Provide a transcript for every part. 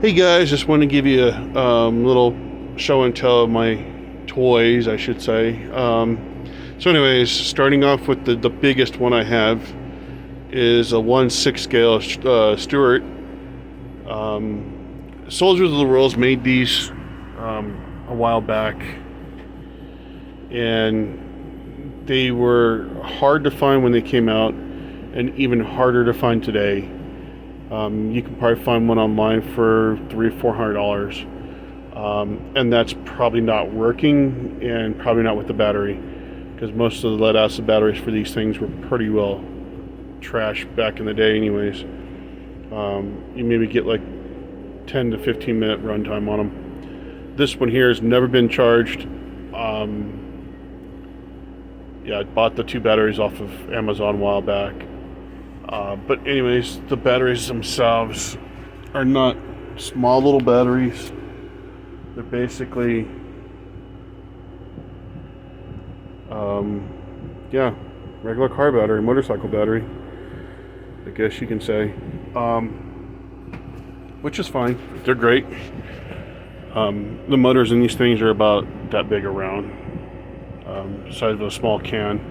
Hey guys, just want to give you a little show and tell of my toys, I should say. So anyways, starting off with the biggest one I have is a 1/6 scale Stuart. Soldiers of the Worlds made these a while back, and they were hard to find when they came out, and even harder to find today. You can probably find one online for $300-400, and that's probably not working, and probably not with the battery, because most of the lead acid batteries for these things were pretty well trashed back in the day anyways. You maybe get like 10 to 15 minute runtime on them. This one here has never been charged. Yeah, I bought the two batteries off of Amazon a while back. But anyways, the batteries themselves are not small little batteries. They're basically, yeah, regular car battery, motorcycle battery, I guess you can say, which is fine. They're great. The motors in these things are about that big around, size of a small can.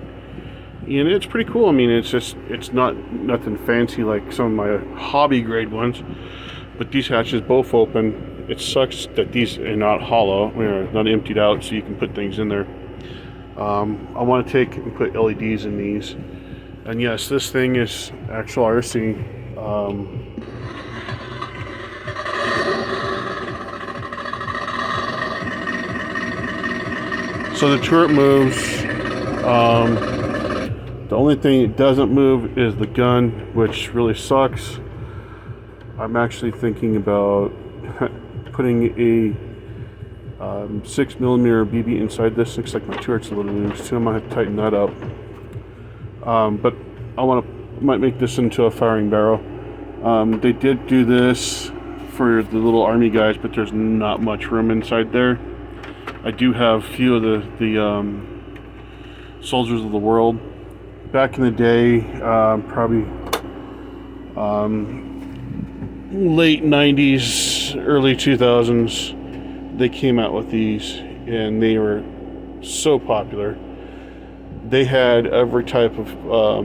And it's pretty cool. I mean, it's not nothing fancy like some of my hobby grade ones, but these hatches both open. It sucks that these are not hollow, not emptied out, so you can put things in there. I want to take and put LEDs in these, and yes, this thing is actual RC. So the turret moves. The only thing it doesn't move is the gun, which really sucks. I'm actually thinking about putting a 6mm BB inside this. Looks like my turret's a little loose too. I might have to tighten that up. But I might make this into a firing barrel. They did do this for the little army guys, but there's not much room inside there. I do have a few of the Soldiers of the World. Back in the day, probably late 90s, early 2000s, they came out with these, and they were so popular. They had every type of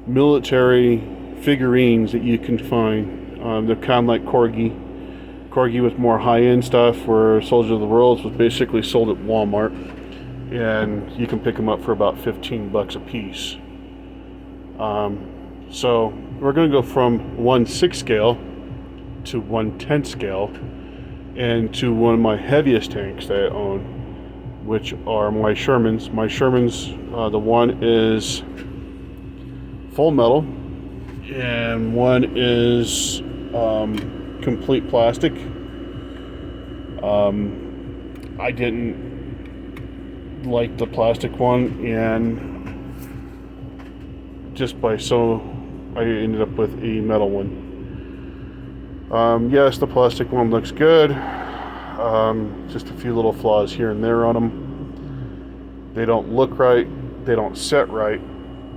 military figurines that you can find. They're kind of like Corgi. Corgi was more high-end stuff, where Soldiers of the World was basically sold at Walmart. And you can pick them up for about $15 a piece. So we're going to go from 1/6 scale to 1/10 scale, and to one of my heaviest tanks that I own, which are my Shermans. My Shermans, the one is full metal, and one is complete plastic. I didn't like the plastic one, and I ended up with a metal one. Yes, the plastic one looks good. Just a few little flaws here and there on them. They don't look right. They don't set right.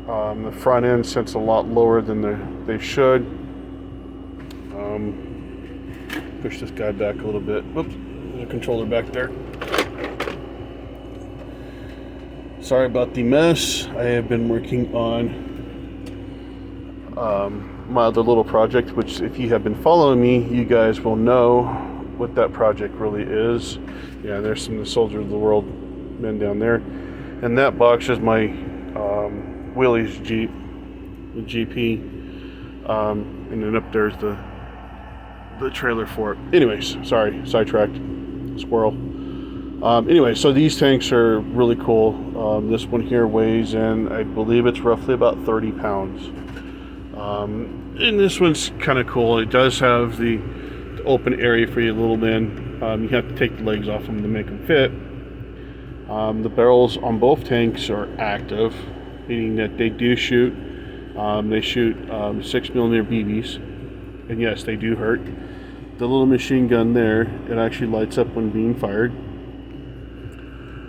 The front end sits a lot lower than they should. Push this guy back a little bit. Whoops, there's a controller back there. Sorry about the mess. I have been working on my other little project, which if you have been following me, you guys will know what that project really is. Yeah, there's some of the Soldiers of the World men down there. And that box is my Willys Jeep, the GP. And then up there's the trailer for it. Anyways, sorry, sidetracked. Squirrel. Anyway, so these tanks are really cool. This one here weighs in, I believe it's roughly about 30 pounds. And this one's kind of cool. It does have the open area for your little men. You have to take the legs off them to make them fit. The barrels on both tanks are active, meaning that they do shoot. They shoot 6mm BBs, and yes, they do hurt. The little machine gun there, it actually lights up when being fired.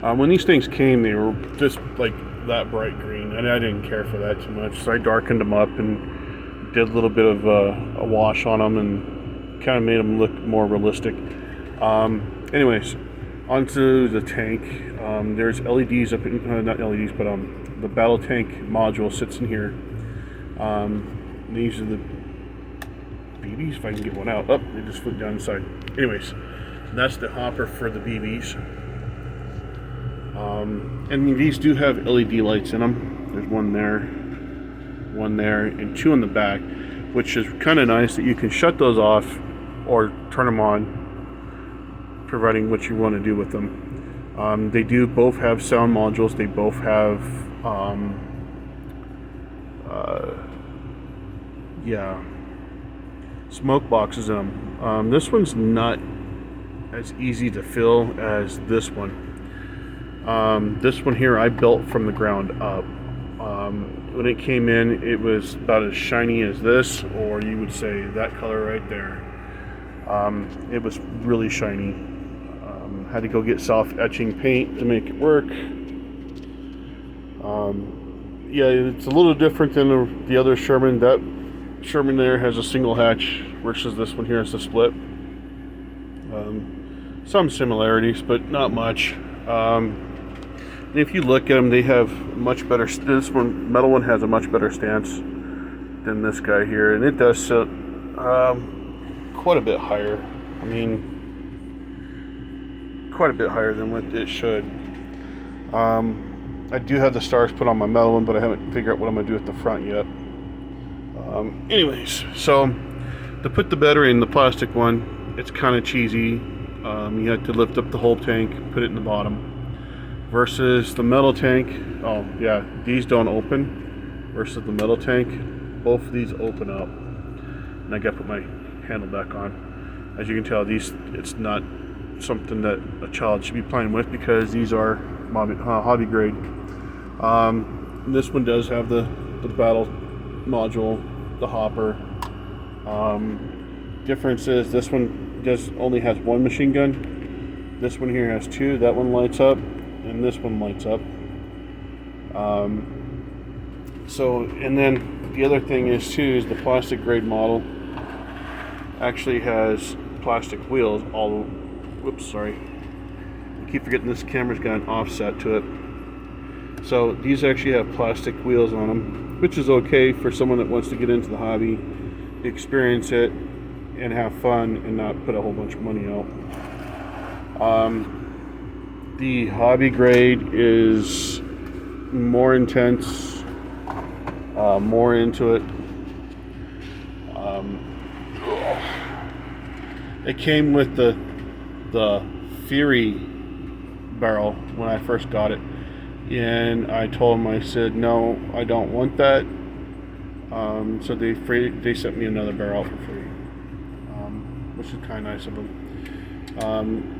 When these things came, they were just like that bright green, and I didn't care for that too much, so I darkened them up and did a little bit of a wash on them, and kind of made them look more realistic. Anyways, onto the tank. There's LEDs up in, not LEDs, but the battle tank module sits in here. These are the BBs, if I can get one out. Oh, they just flew down inside. Anyways, that's the hopper for the BBs. And these do have LED lights in them. There's one there, and two on the back, which is kind of nice that you can shut those off or turn them on, providing what you want to do with them. They do both have sound modules. They both have smoke boxes in them. This one's not as easy to fill as this one. This one here I built from the ground up. When it came in, it was about as shiny as this, or you would say that color right there. It was really shiny. Had to go get soft etching paint to make it work. Yeah, it's a little different than the other Sherman. That Sherman there has a single hatch versus this one here is a split. Some similarities, but not much. If you look at them, they have much better. This one, metal one, has a much better stance than this guy here, and it does sit quite a bit higher. I mean, quite a bit higher than what it should. I do have the stars put on my metal one, but I haven't figured out what I'm going to do at the front yet. Anyways, so to put the battery in the plastic one, it's kind of cheesy. You have to lift up the whole tank, put it in the bottom. Versus the metal tank, oh yeah, these don't open. Versus the metal tank, both of these open up. And I gotta put my handle back on. As you can tell, it's not something that a child should be playing with because these are hobby grade. This one does have the battle module, the hopper. Difference is this one only has one machine gun. This one here has two. That one lights up, and this one lights up. And then the other thing is the plastic grade model actually has plastic wheels. Whoops, sorry. I keep forgetting this camera's got an offset to it. So these actually have plastic wheels on them, which is okay for someone that wants to get into the hobby, experience it, and have fun and not put a whole bunch of money out. The hobby grade is more intense, more into it. It came with the Fury barrel when I first got it, and I told them, I said, no, I don't want that. So they sent me another barrel for free, which is kind of nice of them.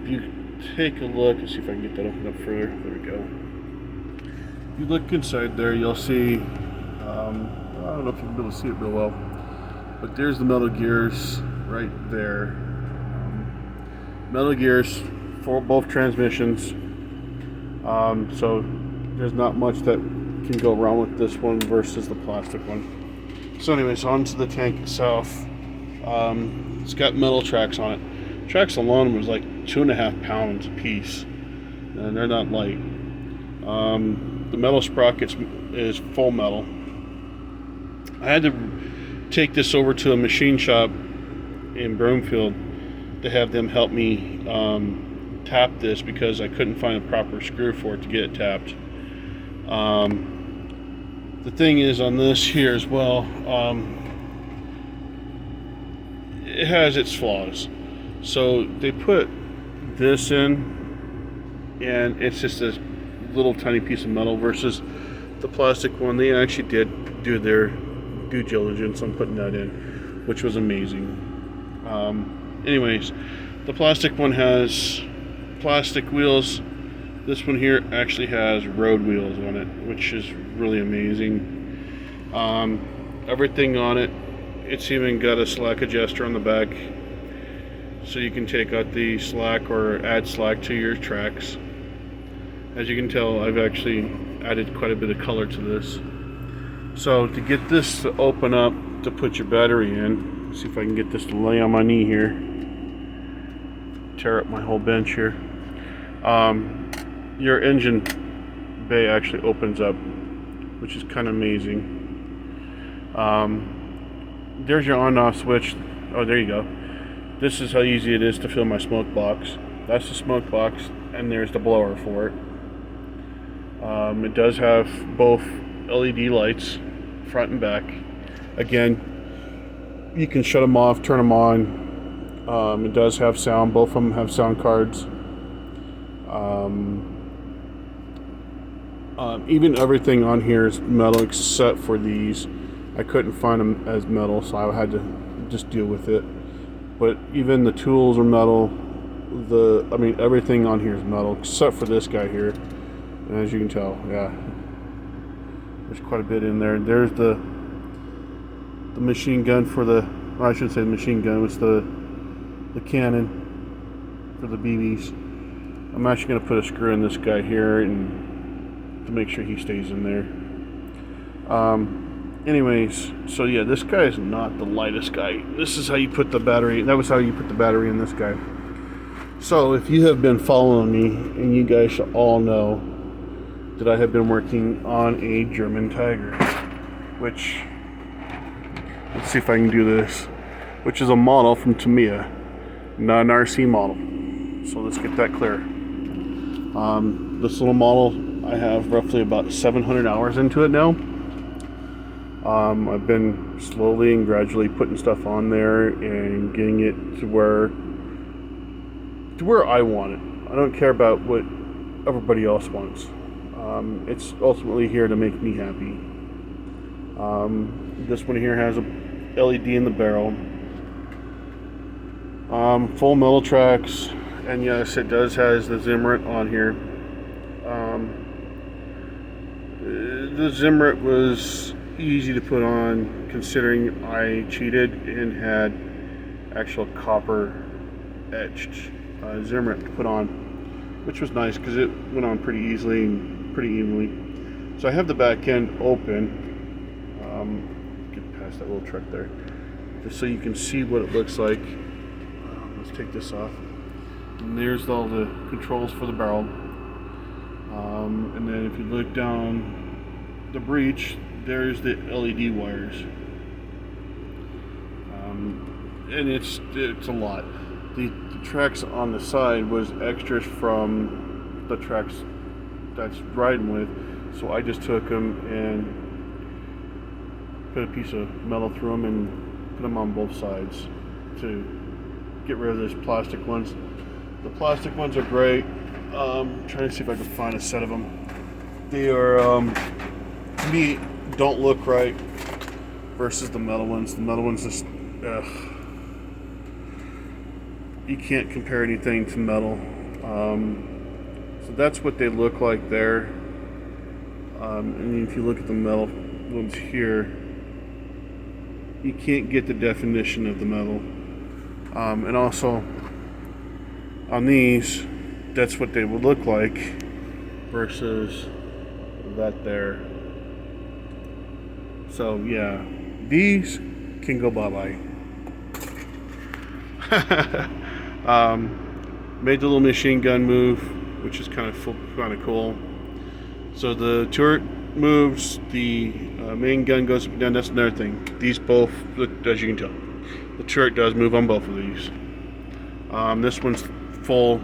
You take a look and see if I can get that opened up further. There we go. If you look inside there, you'll see, I don't know if you'll be able to see it real well, but there's the metal gears right there. Metal gears for both transmissions. So there's not much that can go wrong with this one versus the plastic one. So anyways, onto the tank itself. It's got metal tracks on it. Tracks alone was like 2.5 pounds a piece, and they're not light. The metal sprockets is full metal. I had to take this over to a machine shop in Broomfield to have them help me tap this because I couldn't find a proper screw for it to get it tapped. The thing is on this here as well, it has its flaws. So they put this in, and it's just a little tiny piece of metal versus the plastic one. They actually did do their due diligence on putting that in, which was amazing. Anyways, the plastic one has plastic wheels. This one here actually has road wheels on it, which is really amazing. Everything on it, it's even got a slack adjuster on the back, so you can take out the slack or add slack to your tracks. As you can tell, I've actually added quite a bit of color to this. So to get this to open up to put your battery in. Let's see if I can get this to lay on my knee here. Tear up my whole bench here. Your engine bay actually opens up, which is kind of amazing. There's your on-off switch. Oh, there you go. This is how easy it is to fill my smoke box. That's the smoke box, and there's the blower for it. It does have both LED lights, front and back. Again, you can shut them off, turn them on. It does have sound. Both of them have sound cards. Even everything on here is metal except for these. I couldn't find them as metal, so I had to just deal with it. But even the tools are metal. Everything on here is metal except for this guy here. And as you can tell, yeah, there's quite a bit in there. There's the machine gun for the, or I shouldn't say the machine gun, it's the cannon for the BBs. I'm actually going to put a screw in this guy here and to make sure he stays in there. Anyways, so yeah, this guy is not the lightest guy. This is how you put the battery. That was how you put the battery in this guy. So if you have been following me, and you guys should all know that I have been working on a German Tiger, which, let's see if I can do this, which is a model from Tamiya, not an RC model. So let's get that clear. This little model, I have roughly about 700 hours into it now. I've been slowly and gradually putting stuff on there and getting it to where I want it. I don't care about what everybody else wants. It's ultimately here to make me happy. This one here has a LED in the barrel. Full metal tracks, and yes, it does has the Zimmerit on here. The Zimmerit was easy to put on considering I cheated and had actual copper etched Zimmerit to put on, which was nice because it went on pretty easily and pretty evenly. So I have the back end open. Get past that little truck there, just so you can see what it looks like. Let's take this off. And there's all the controls for the barrel. And then if you look down the breech, there's the LED wires. And it's a lot. The tracks on the side was extras from the tracks that's riding with, so I just took them and put a piece of metal through them and put them on both sides to get rid of those plastic ones. The plastic ones are great. Trying to see if I can find a set of them. They are, to me, don't look right versus the metal ones. The metal ones just, you can't compare anything to metal. So that's what they look like there. And if you look at the metal ones here, you can't get the definition of the metal. And also on these, that's what they would look like versus that there. So yeah, these can go bye-bye. Made the little machine gun move, which is kind of cool. So the turret moves, the main gun goes up and down. That's another thing. These both, as you can tell, the turret does move on both of these. This one's full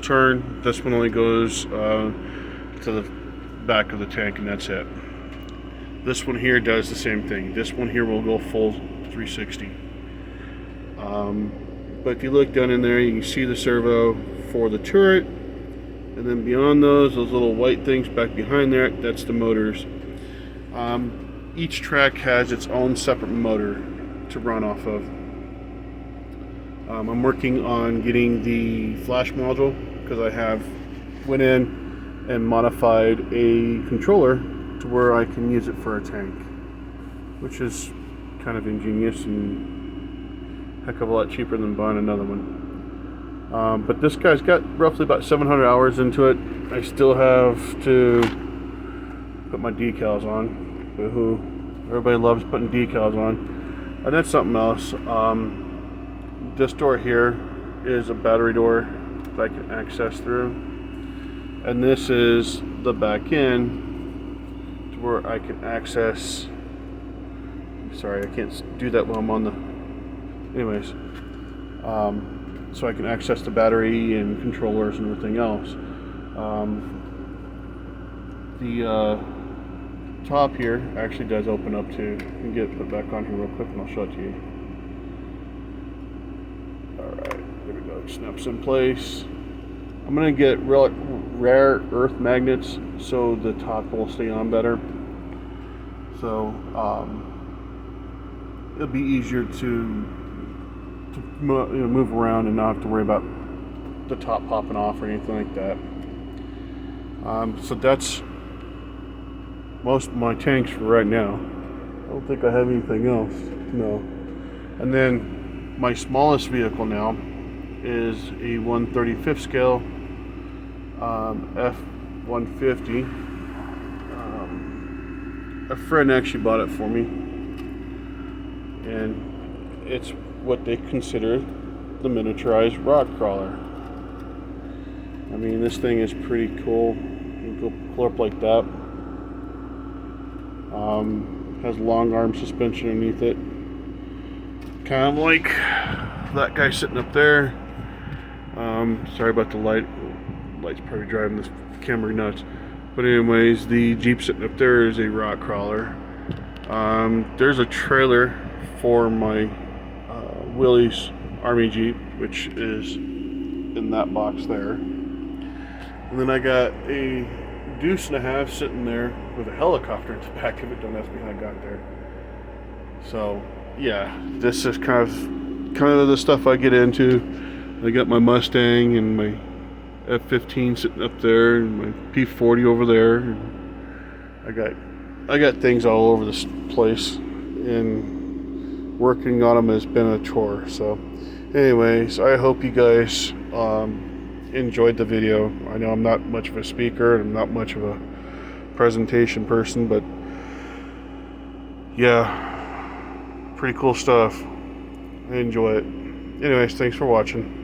turn. This one only goes to the back of the tank, and that's it. This one here does the same thing. This one here will go full 360. But if you look down in there, you can see the servo for the turret, and then beyond those little white things back behind there, that's the motors. Each track has its own separate motor to run off of. I'm working on getting the flash module because I have went in and modified a controller to where I can use it for a tank, which is kind of ingenious and a heck of a lot cheaper than buying another one. But this guy's got roughly about 700 hours into it. I still have to put my decals on. Boo-hoo. Everybody loves putting decals on. And that's something else. This door here is a battery door that I can access through. And this is the back end to where I can access. Sorry, I can't do that while I'm on the. Anyways, so I can access the battery and controllers and everything else. The top here actually does open up too. You can get it put back on here real quick and I'll show it to you. Alright, there we go. It snaps in place. I'm going to get rare earth magnets so the top will stay on better. So it'll be easier to move around and not have to worry about the top popping off or anything like that. So that's most of my tanks for right now. I don't think I have anything else. No. And then my smallest vehicle now is a 1/35 scale F-150. A friend actually bought it for me, and it's what they consider the miniaturized rock crawler. I mean, this thing is pretty cool. You can go pull up like that. Has long arm suspension underneath it. Kind of like that guy sitting up there. Sorry about the light. Light's probably driving this camera nuts. But anyways, the Jeep sitting up there is a rock crawler. There's a trailer for my Willys Army Jeep, which is in that box there. And then I got a Deuce and a half sitting there with a helicopter in the back of it. Don't ask me how I got there. So yeah, this is kind of the stuff I get into. I got my Mustang and my F-15 sitting up there, and my P-40 over there. And I got things all over this place, and working on them has been a chore. So anyways, I hope you guys enjoyed the video. I know I'm not much of a speaker and I'm not much of a presentation person, but yeah, pretty cool stuff. I enjoy it. Anyways, thanks for watching.